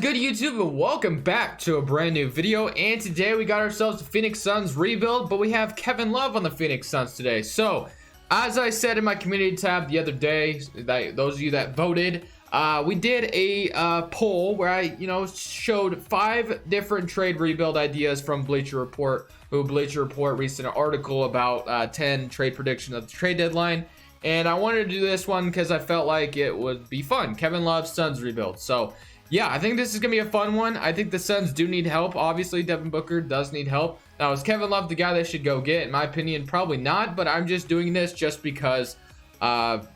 good, YouTube, and welcome back to a brand new video. And today we got ourselves the Phoenix Suns rebuild, but we have Kevin Love on the Phoenix Suns today. So as I said in my community tab the other day, those of you that voted, we did a poll where I showed 5 different trade rebuild ideas from Bleacher Report, Bleacher Report released an article about 10 trade predictions of the trade deadline. And I wanted to do this one because I felt like it would be fun. Kevin Love Suns rebuild. So yeah, I think this is gonna be a fun one. I think the Suns do need help. Obviously Devin Booker does need help. Now, is Kevin Love the guy they should go get? In my opinion, probably not, but I'm just doing this just because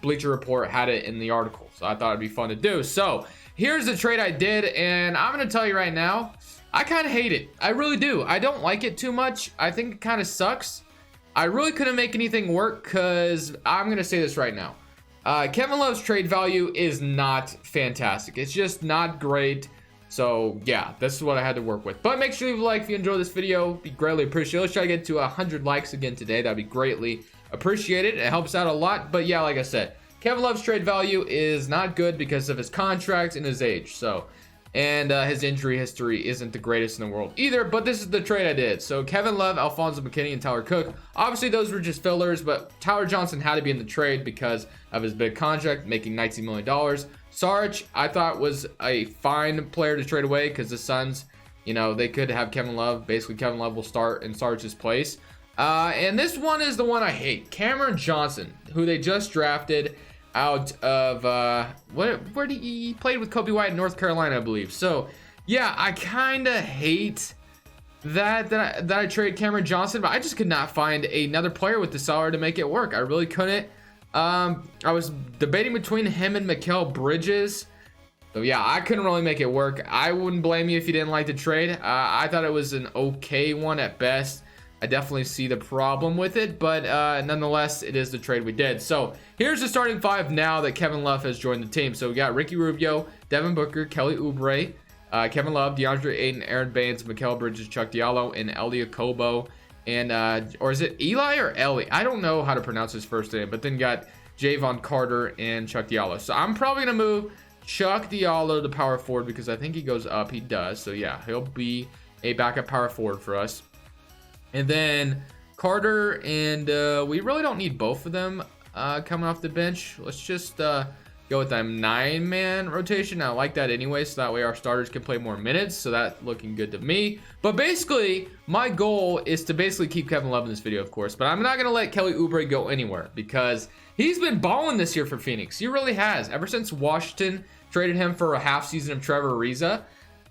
Bleacher Report had it in the article, so I thought it'd be fun to do. So here's the trade I did, and I'm gonna tell you right now, I kind of hate it. I really do. I don't like it too much. I think it kind of sucks. I really couldn't make anything work because I'm gonna say this right now. Kevin Love's trade value is not fantastic. It's just not great. So yeah, this is what I had to work with. But make sure you leave a like if you enjoyed this video. Be greatly appreciated. Let's try to get to 100 likes again today. That'd be greatly appreciated. It helps out a lot. But yeah, like I said, Kevin Love's trade value is not good because of his contract and his age. And his injury history isn't the greatest in the world either, but this is the trade I did. So Kevin Love, Alfonso McKinney, and Tyler Cook. Obviously, those were just fillers, but Tyler Johnson had to be in the trade because of his big contract, making $19 million. Saric, I thought, was a fine player to trade away because the Suns, they could have Kevin Love. Basically, Kevin Love will start in Saric's place. And this one is the one I hate. Cameron Johnson, who they just drafted out of where did he played with Kobe White in North Carolina, I believe. So yeah, I kind of hate that I traded Cameron Johnson, but I just could not find another player with the salary to make it work. I really couldn't. I was debating between him and Mikal Bridges. So yeah, I couldn't really make it work. I wouldn't blame you if you didn't like the trade. I thought it was an okay one at best. I definitely see the problem with it, but nonetheless, it is the trade we did. So here's the starting 5 now that Kevin Love has joined the team. So we got Ricky Rubio, Devin Booker, Kelly Oubre, Kevin Love, DeAndre Ayton, Aaron Baines, Mikal Bridges, Chuck Diallo, and Elie Okobo. And or is it Eli or Ellie? I don't know how to pronounce his first name, but then got Javon Carter and Chuck Diallo. So I'm probably gonna move Chuck Diallo to power forward because I think he goes up. He does. So yeah, he'll be a backup power forward for us. And then Carter and we really don't need both of them coming off the bench. Let's just go with them 9-man rotation. I like that anyway, so that way our starters can play more minutes. So that's looking good to me. But basically, my goal is to basically keep Kevin Love in this video, of course. But I'm not going to let Kelly Oubre go anywhere because he's been balling this year for Phoenix. He really has. Ever since Washington traded him for a half season of Trevor Ariza,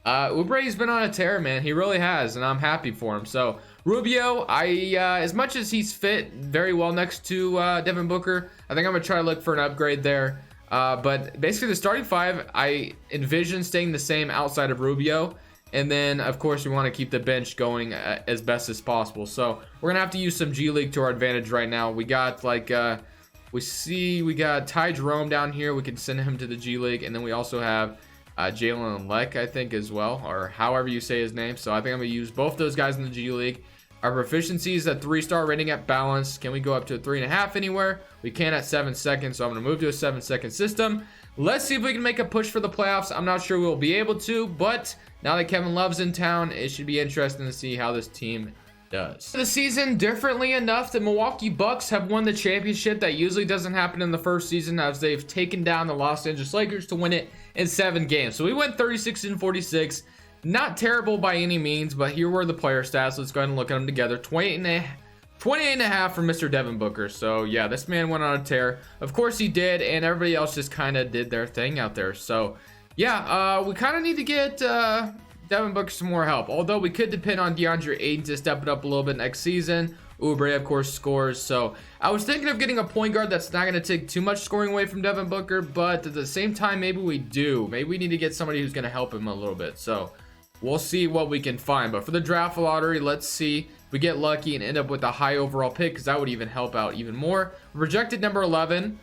Oubre's been on a tear, man. He really has, and I'm happy for him. So Rubio, as much as he's fit very well next to Devin Booker, I think I'm gonna try to look for an upgrade there. But basically, the starting 5, I envision staying the same outside of Rubio, and then of course we want to keep the bench going as best as possible. So we're gonna have to use some G League to our advantage right now. We got we got Ty Jerome down here. We can send him to the G League, and then we also have Jalen Leck, I think, as well, or however you say his name. So I think I'm gonna use both those guys in the G League. Our proficiency is a 3-star rating at balance. Can we go up to a 3.5 anywhere? We can at 7 seconds, so I'm gonna move to a 7-second system. Let's see if we can make a push for the playoffs. I'm not sure we'll be able to, but now that Kevin Love's in town, it should be interesting to see how this team does. The season, differently enough, the Milwaukee Bucks have won the championship. That usually doesn't happen in the first season, as they've taken down the Los Angeles Lakers to win it in 7 games. So we went 36-46. Not terrible by any means, but here were the player stats. Let's go ahead and look at them together. 28.5 for Mr. Devin Booker. So yeah, this man went on a tear. Of course he did, and everybody else just kind of did their thing out there. So yeah, we kind of need to get Devin Booker some more help. Although we could depend on DeAndre Ayton to step it up a little bit next season. Oubre, of course, scores. So I was thinking of getting a point guard that's not going to take too much scoring away from Devin Booker, but at the same time, maybe we do. Maybe we need to get somebody who's going to help him a little bit. So we'll see what we can find. But for the draft lottery, let's see if we get lucky and end up with a high overall pick, because that would even help out even more. Projected number 11.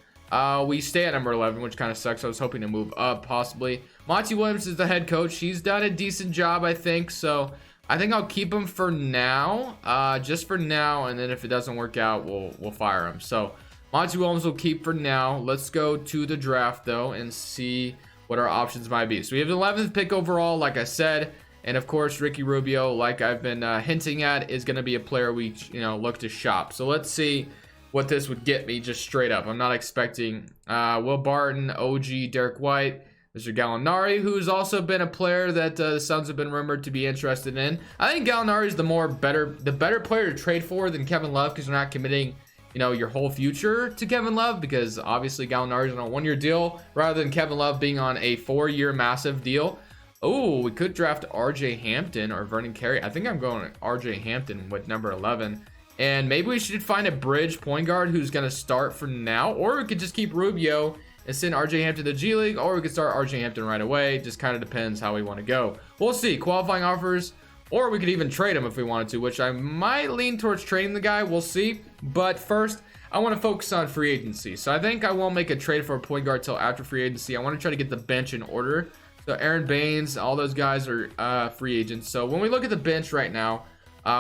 We stay at number 11, which kind of sucks. I was hoping to move up possibly. Monty Williams is the head coach. He's done a decent job, I think. So I think I'll keep him for now, just for now. And then if it doesn't work out, we'll fire him. So Monty Williams will keep for now. Let's go to the draft though and see what our options might be. So we have the 11th pick overall, like I said. And of course, Ricky Rubio, like I've been hinting at, is going to be a player we, look to shop. So let's see what this would get me just straight up. I'm not expecting Will Barton, OG, Derek White, Mr. Gallinari, who's also been a player that the Suns have been rumored to be interested in. I think Gallinari is the better player to trade for than Kevin Love, because you're not committing, your whole future to Kevin Love, because obviously Gallinari is on a 1-year deal rather than Kevin Love being on a 4-year massive deal. Oh, we could draft RJ Hampton or Vernon Carey. I think I'm going RJ Hampton with number 11. And maybe we should find a bridge point guard who's going to start for now. Or we could just keep Rubio and send RJ Hampton to the G League. Or we could start RJ Hampton right away. Just kind of depends how we want to go. We'll see. Qualifying offers. Or we could even trade him if we wanted to, which I might lean towards trading the guy. We'll see. But first, I want to focus on free agency. So I think I won't make a trade for a point guard till after free agency. I want to try to get the bench in order. So Aaron Baines, all those guys are free agents. So when we look at the bench right now,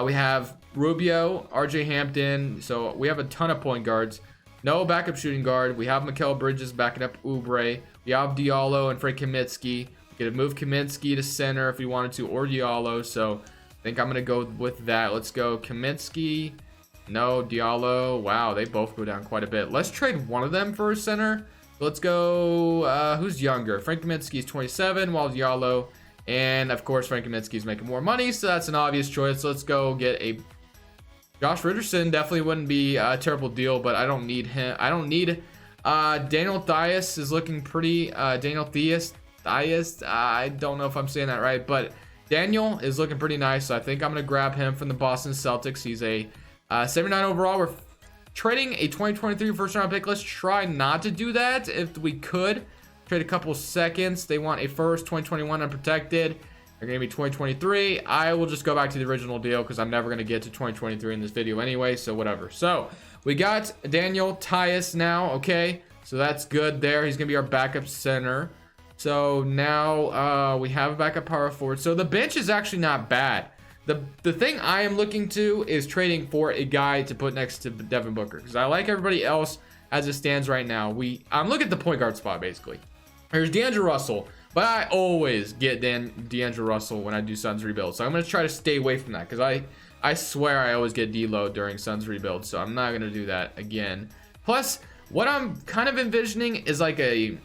we have Rubio, RJ Hampton. So we have a ton of point guards. No backup shooting guard. We have Mikal Bridges backing up Oubre. We have Diallo and Frank Kaminsky. We could move Kaminsky to center if we wanted to, or Diallo. So I think I'm going to go with that. Let's go Kaminsky. No, Diallo. Wow, they both go down quite a bit. Let's trade one of them for a center. Let's go, who's younger? Frank Kaminsky is 27, while Diallo, and of course Frank Kaminsky is making more money, so that's an obvious choice. Let's go get a Josh Richardson. Definitely wouldn't be a terrible deal, but I don't need him. I don't need Daniel Theis is looking pretty. Daniel Theis. I don't know if I'm saying that right, but Daniel is looking pretty nice, so I think I'm gonna grab him from the Boston Celtics. He's a 79 overall. We're trading a 2023 first round pick. Let's try not to do that if we could. Trade a couple seconds. They want a first, 2021 unprotected. They're going to be 2023. I will just go back to the original deal because I'm never going to get to 2023 in this video anyway, so whatever. So we got Daniel Theis now, okay? So that's good there. He's going to be our backup center. So now we have a backup power forward. So the bench is actually not bad. The thing I am looking to is trading for a guy to put next to Devin Booker, because I like everybody else as it stands right now. I'm looking at the point guard spot basically. There's D'Angelo Russell, but I always get D'Angelo Russell when I do Suns rebuild, so I'm gonna try to stay away from that, because I swear I always get D'Lo during Suns rebuild, so I'm not gonna do that again. Plus, what I'm kind of envisioning is like a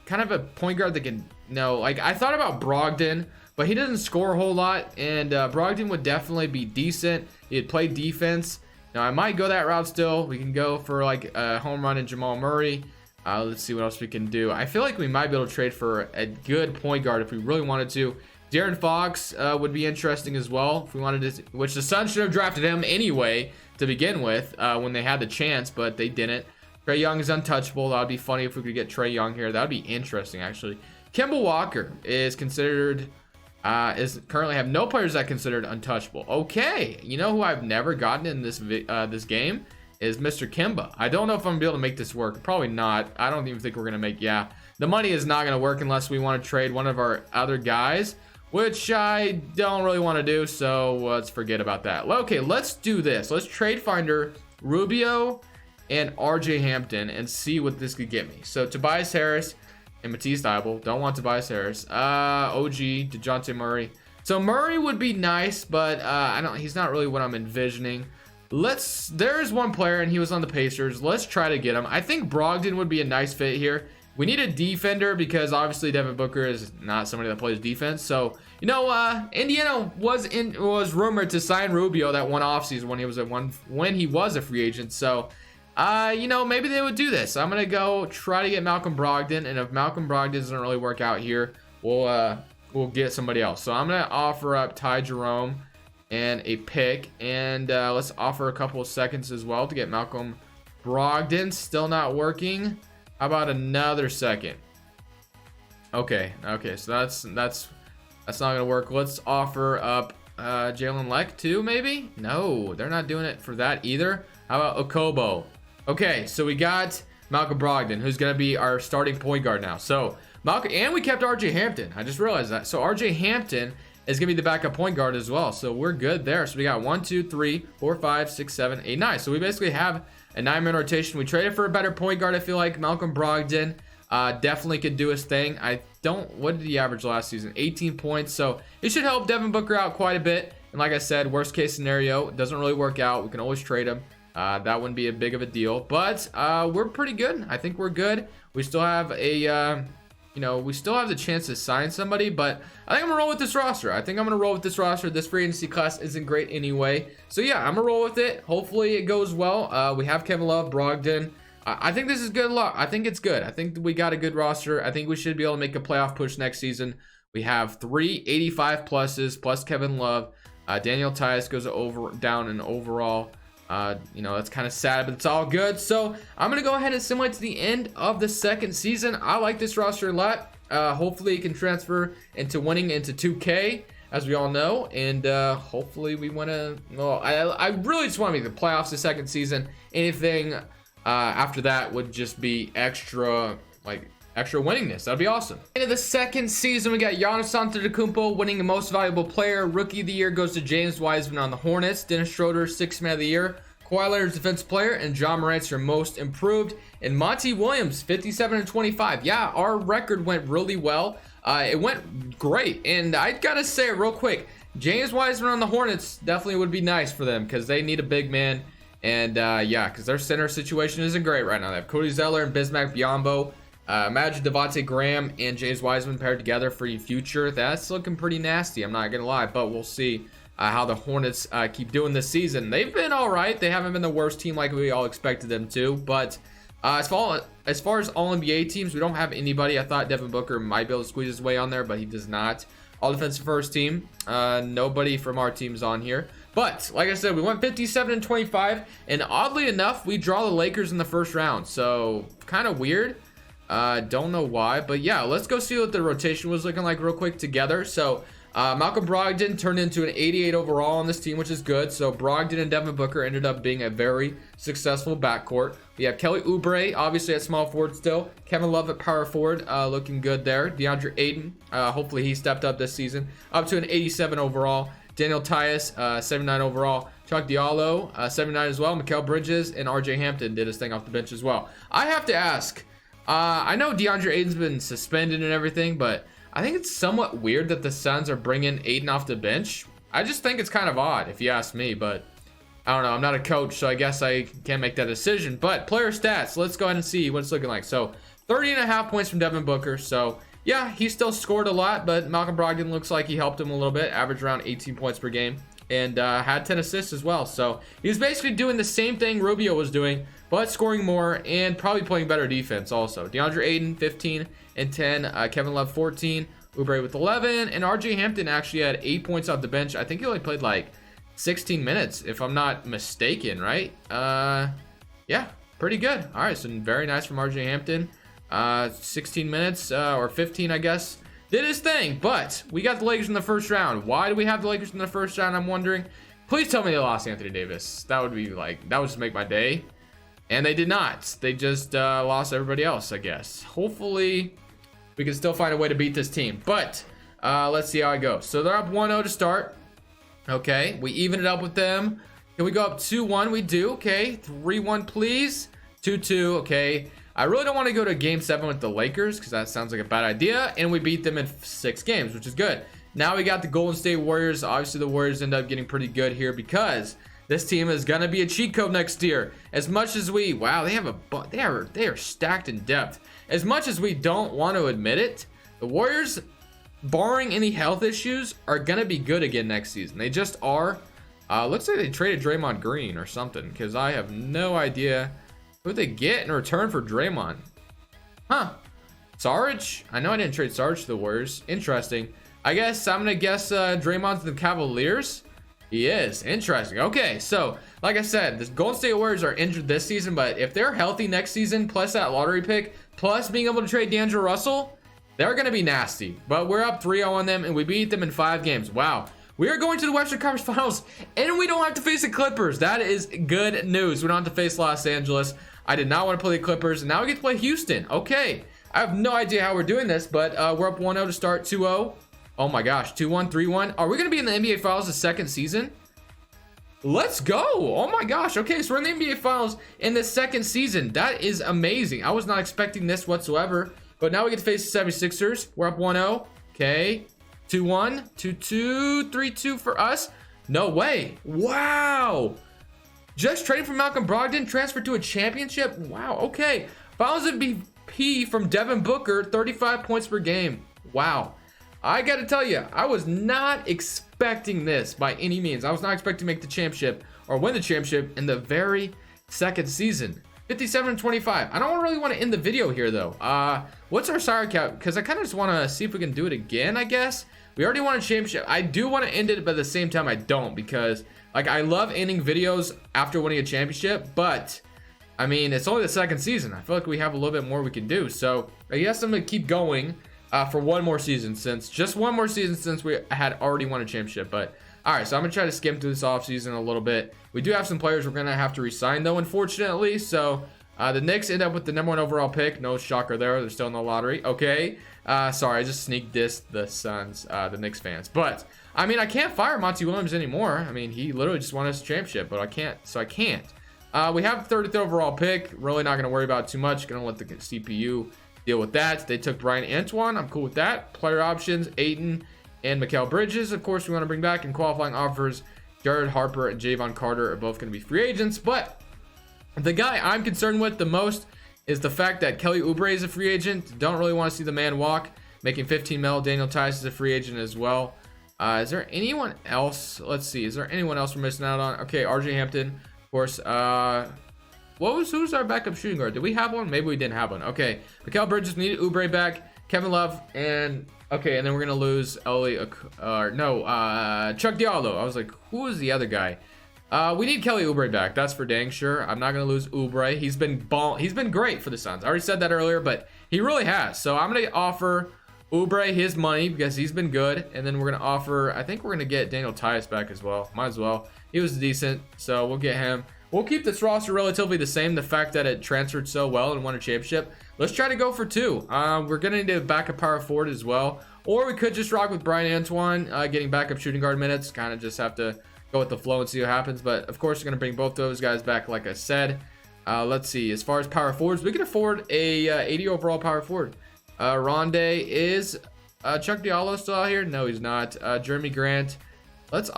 kind of a point guard that can like I thought about Brogdon. But he doesn't score a whole lot, and Brogdon would definitely be decent. He'd play defense. Now, I might go that route still. We can go for like a home run and Jamal Murray. Let's see what else we can do. I feel like we might be able to trade for a good point guard if we really wanted to. De'Aaron Fox would be interesting as well if we wanted to, which the Suns should have drafted him anyway to begin with when they had the chance, but they didn't. Trae Young is untouchable. That would be funny if we could get Trae Young here. That would be interesting, actually. Kemba Walker is considered... is currently have no players that considered untouchable. Okay, you know who I've never gotten in this game is Mr. Kemba. I don't know if I'm gonna be able to make this work. Probably not. I don't even think we're gonna make. Yeah, the money is not gonna work unless we want to trade one of our other guys, which I don't really want to do. So let's forget about that. Okay, let's do this. Let's trade finder Rubio and RJ Hampton and see what this could get me. So Tobias Harris and Matisse Thybulle. Don't want Tobias Harris. OG, DeJounte Murray. So Murray would be nice, but he's not really what I'm envisioning. There's one player, and he was on the Pacers. Let's try to get him. I think Brogdon would be a nice fit here. We need a defender because obviously Devin Booker is not somebody that plays defense. So, Indiana was rumored to sign Rubio that one offseason when he was a free agent. So, maybe they would do this. I'm going to go try to get Malcolm Brogdon, and if Malcolm Brogdon doesn't really work out here, we'll get somebody else. So I'm going to offer up Ty Jerome and a pick, and let's offer a couple of seconds as well to get Malcolm Brogdon. Still not working. How about another second? Okay, so that's not going to work. Let's offer up Jalen Leck too, maybe? No, they're not doing it for that either. How about Okobo? Okay, so we got Malcolm Brogdon, who's going to be our starting point guard now. So, and we kept RJ Hampton. I just realized that. So, RJ Hampton is going to be the backup point guard as well. So, we're good there. So, we got 1, 2, 3, 4, 5, 6, 7, 8, 9. So, we basically have a 9-man rotation. We traded for a better point guard, I feel like, Malcolm Brogdon. Definitely could do his thing. What did he average last season? 18 points. So it should help Devin Booker out quite a bit. And like I said, worst case scenario, it doesn't really work out. We can always trade him. That wouldn't be a big of a deal. But we're pretty good. I think we're good. We still have we still have the chance to sign somebody, but I think I'm gonna roll with this roster. This free agency class isn't great anyway. So yeah, I'm gonna roll with it. Hopefully it goes well. We have Kevin Love, Brogdon. I think this is good luck. I think it's good. I think we got a good roster. I think we should be able to make a playoff push next season. We have 3 85 pluses plus Kevin Love. Daniel Tice goes down in overall. That's kind of sad, but it's all good. So I'm gonna go ahead and simulate to the end of the second season. I like this roster a lot. Hopefully it can transfer into winning into 2K, as we all know, and hopefully we want to. Well, I really just want to make the playoffs the second season. Anything after that would just be extra winningness. That'd be awesome. Into the second season, we got Giannis Antetokounmpo winning the most valuable player. Rookie of the year goes to James Wiseman on the Hornets. Dennis Schroeder, 6th man of the year. Kawhi Leonard's defensive player, and John Morant's your most improved. And Monty Williams, 57 and 25. Yeah, our record went really well. It went great. And I gotta say real quick, James Wiseman on the Hornets definitely would be nice for them because they need a big man. And yeah, because their center situation isn't great right now. They have Cody Zeller and Bismack Biyombo. Imagine Devontae Graham and James Wiseman paired together for your future. That's looking pretty nasty, I'm not gonna lie, but we'll see how the Hornets keep doing this season. They've been all right. They haven't been the worst team like we all expected them to, but as far as all NBA teams, we don't have anybody. I thought Devin Booker might be able to squeeze his way on there, but he does not. All defensive first team, nobody from our team's on here. But like I said, we went 57 and 25, and oddly enough, we draw the Lakers in the first round, so kind of weird. Don't know why, but yeah, let's go see what the rotation was looking like real quick together. So Malcolm Brogdon turned into an 88 overall on this team, which is good. So Brogdon and Devin Booker ended up being a very successful backcourt. We have Kelly Oubre, obviously at small forward still. Kevin Love at power forward, looking good there. DeAndre Ayton, hopefully he stepped up this season, up to an 87 overall. Daniel Tice, 79 overall. Chuck Diallo, 79 as well. Mikal Bridges and RJ Hampton did his thing off the bench as well. I have to ask, I know DeAndre Ayton's been suspended and everything, but I think it's somewhat weird that the Suns are bringing Ayton off the bench. I just think it's kind of odd, if you ask me, but I don't know. I'm not a coach, so I guess I can't make that decision. But player stats, let's go ahead and see what it's looking like. So 30.5 points from Devin Booker. So yeah, he still scored a lot, but Malcolm Brogdon looks like he helped him a little bit, averaged around 18 points per game, and had 10 assists as well. So he's basically doing the same thing Rubio was doing, but scoring more and probably playing better defense also. DeAndre Ayton, 15 and 10. Kevin Love, 14. Oubre with 11. And RJ Hampton actually had 8 points off the bench. I think he only played like 16 minutes, if I'm not mistaken, right? Yeah, pretty good. All right, so very nice from RJ Hampton. 16 minutes, or 15, I guess. Did his thing, but we got the Lakers in the first round. Why do we have the Lakers in the first round, I'm wondering? Please tell me they lost Anthony Davis. That would be like, that would just make my day. And they did not. They just lost everybody else, I guess. Hopefully, we can still find a way to beat this team. But let's see how it goes. So they're up 1-0 to start. Okay, we even it up with them. Can we go up 2-1? We do. Okay, 3-1, please. 2-2. Okay. I really don't want to go to game 7 with the Lakers because that sounds like a bad idea. And we beat them in 6 games, which is good. Now we got the Golden State Warriors. Obviously, the Warriors end up getting pretty good here because this team is gonna be a cheat code next year. As much as we, wow, they are stacked in depth. As much as we don't want to admit it, the Warriors, barring any health issues, are gonna be good again next season. They just are. Looks like they traded Draymond Green or something because I have no idea who they get in return for Draymond. Huh? Sarge? I know I didn't trade Sarge to the Warriors. Interesting. I guess I'm gonna guess Draymond's the Cavaliers. He is. Interesting. Okay, so like I said, the Golden State Warriors are injured this season, but if they're healthy next season, plus that lottery pick, plus being able to trade D'Angelo Russell, they're going to be nasty. But we're up 3-0 on them, and we beat them in 5 games. Wow. We are going to the Western Conference Finals, and we don't have to face the Clippers. That is good news. We don't have to face Los Angeles. I did not want to play the Clippers, and now we get to play Houston. Okay. I have no idea how we're doing this, but we're up 1-0 to start, 2-0. Oh my gosh, 2-1, 3-1. Are we going to be in the NBA Finals the second season? Let's go. Oh my gosh. Okay, so we're in the NBA Finals in the second season. That is amazing. I was not expecting this whatsoever. But now we get to face the 76ers. We're up 1-0. Okay. 2-1. 2-2. 3-2 for us. No way. Wow. Just trading from Malcolm Brogdon. Transferred to a championship. Wow. Okay. Finals MVP from Devin Booker. 35 points per game. Wow. I got to tell you, I was not expecting this by any means. I was not expecting to make the championship or win the championship in the very second season. 57-25. I don't really want to end the video here, though. What's our salary cap? Because I kind of just want to see if we can do it again, I guess. We already won a championship. I do want to end it, but at the same time, I don't. Because, like, I love ending videos after winning a championship. But, I mean, it's only the second season. I feel like we have a little bit more we can do. So, I guess I'm going to keep going. For one more season, since we had already won a championship. But all right, so I'm gonna try to skim through this offseason a little bit. We do have some players we're gonna have to resign though, unfortunately. So the Knicks end up with the #1 overall pick. No shocker there, they're still in the lottery. Okay, sorry, I just sneak dissed the Suns, the Knicks fans. But I mean, I can't fire Monty Williams anymore. I mean, he literally just won us a championship, but I can't. We have the 30th overall pick. Really not gonna worry about it too much. Gonna let the CPU deal with that. They took Brian Antoine. I'm cool with that. Player options, Ayton and Mikal Bridges. Of course, we want to bring back in qualifying offers. Jared Harper and Javon Carter are both going to be free agents. But the guy I'm concerned with the most is the fact that Kelly Oubre is a free agent. Don't really want to see the man walk. Making 15 mil. Daniel Tice is a free agent as well. Is there anyone else? Let's see. Is there anyone else we're missing out on? Okay, RJ Hampton, of course. Who's our backup shooting guard? Did we have one? Maybe we didn't have one. Okay, Mikal Bridges needed Oubre back, Kevin Love, and okay, and then we're gonna lose Chuck Diallo. I was like, who is the other guy? We need Kelly Oubre back. That's for dang sure. I'm not gonna lose Oubre. He's been great for the Suns. I already said that earlier, but he really has. So I'm gonna offer Oubre his money because he's been good, and then we're gonna offer. I think we're gonna get Daniel Tice back as well. Might as well. He was decent, so we'll get him. We'll keep this roster relatively the same. The fact that it transferred so well and won a championship. Let's try to go for 2. We're going to need a backup power forward as well. Or we could just rock with Brian Antoine, getting backup shooting guard minutes. Kind of just have to go with the flow and see what happens. But, of course, we're going to bring both those guys back, like I said. Let's see. As far as power forwards, we can afford a 80 overall power forward. Rondé is Chuck Diallo still out here? No, he's not. Jeremy Grant. Let's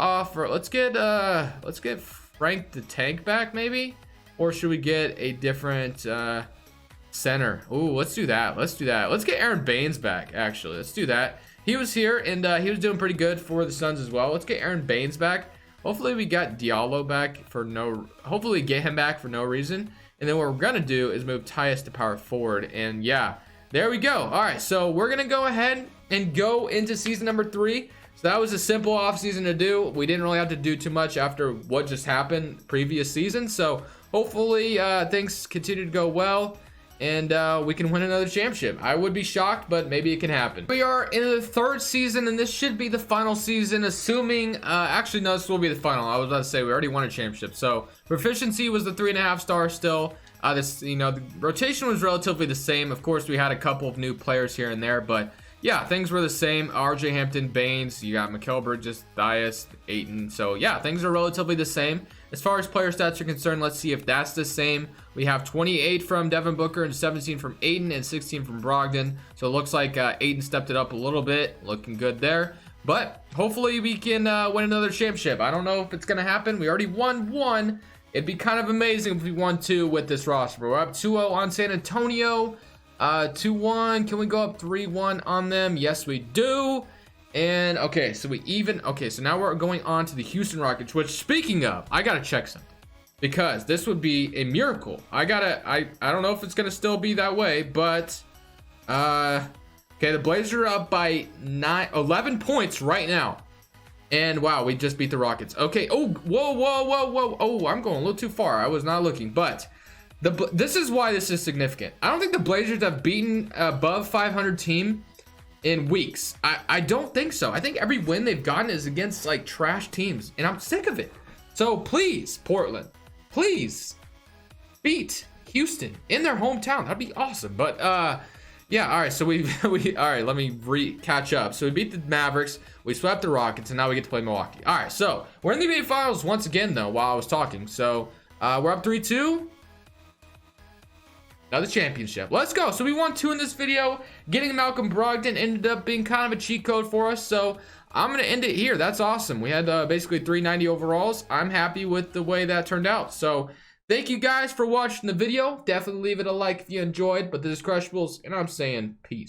get Frank the Tank back, maybe? Or should we get a different center? Ooh, let's do that. Let's get Aaron Baines back, actually. Let's do that. He was here, and he was doing pretty good for the Suns as well. Let's get Aaron Baines back. Hopefully, we got Diallo back hopefully get him back for no reason. And then what we're going to do is move Tyus to power forward. And yeah, there we go. All right, so we're going to go ahead and go into season number 3. So that was a simple offseason to do. We didn't really have to do too much after what just happened previous season. So hopefully things continue to go well and we can win another championship. I would be shocked, but maybe it can happen. We are in the 3rd season, and this should be the final season, assuming actually no, this will be the final. I was about to say we already won a championship. So proficiency was the 3.5 star still. The rotation was relatively the same. Of course, we had a couple of new players here and there, but yeah, things were the same. RJ Hampton, Baines, you got Mikal Bridges, Thias, Ayton. So yeah, things are relatively the same. As far as player stats are concerned, let's see if that's the same. We have 28 from Devin Booker and 17 from Ayton and 16 from Brogdon. So it looks like Ayton stepped it up a little bit. Looking good there. But hopefully we can win another championship. I don't know if it's going to happen. We already won 1. It'd be kind of amazing if we won 2 with this roster. We're up 2-0 on San Antonio. 2-1. Can we go up 3-1 on them? Yes, we do. And okay, so so now we're going on to the Houston Rockets, which, speaking of, I gotta check something because this would be a miracle. I don't know if it's gonna still be that way, but okay, the Blazers are up by 11 points right now. And wow, we just beat the Rockets. Okay. Oh, whoa. Oh, I'm going a little too far. I was not looking, but this is why this is significant. I don't think the Blazers have beaten above 500 team in weeks. I don't think so. I think every win they've gotten is against like trash teams, and I'm sick of it. So please, Portland, please beat Houston in their hometown. That'd be awesome. But Yeah, all right, so all right, let me catch up. So we beat the Mavericks, we swept the Rockets, and now we get to play Milwaukee. All right, so we're in the NBA Finals once again, though, while I was talking. So we're up 3-2. Now the championship. Let's go. So we won 2 in this video. Getting Malcolm Brogdon ended up being kind of a cheat code for us, so I'm going to end it here. That's awesome. We had basically 390 overalls. I'm happy with the way that turned out. So thank you guys for watching the video. Definitely leave it a like if you enjoyed. But this is Crushables, and I'm saying peace.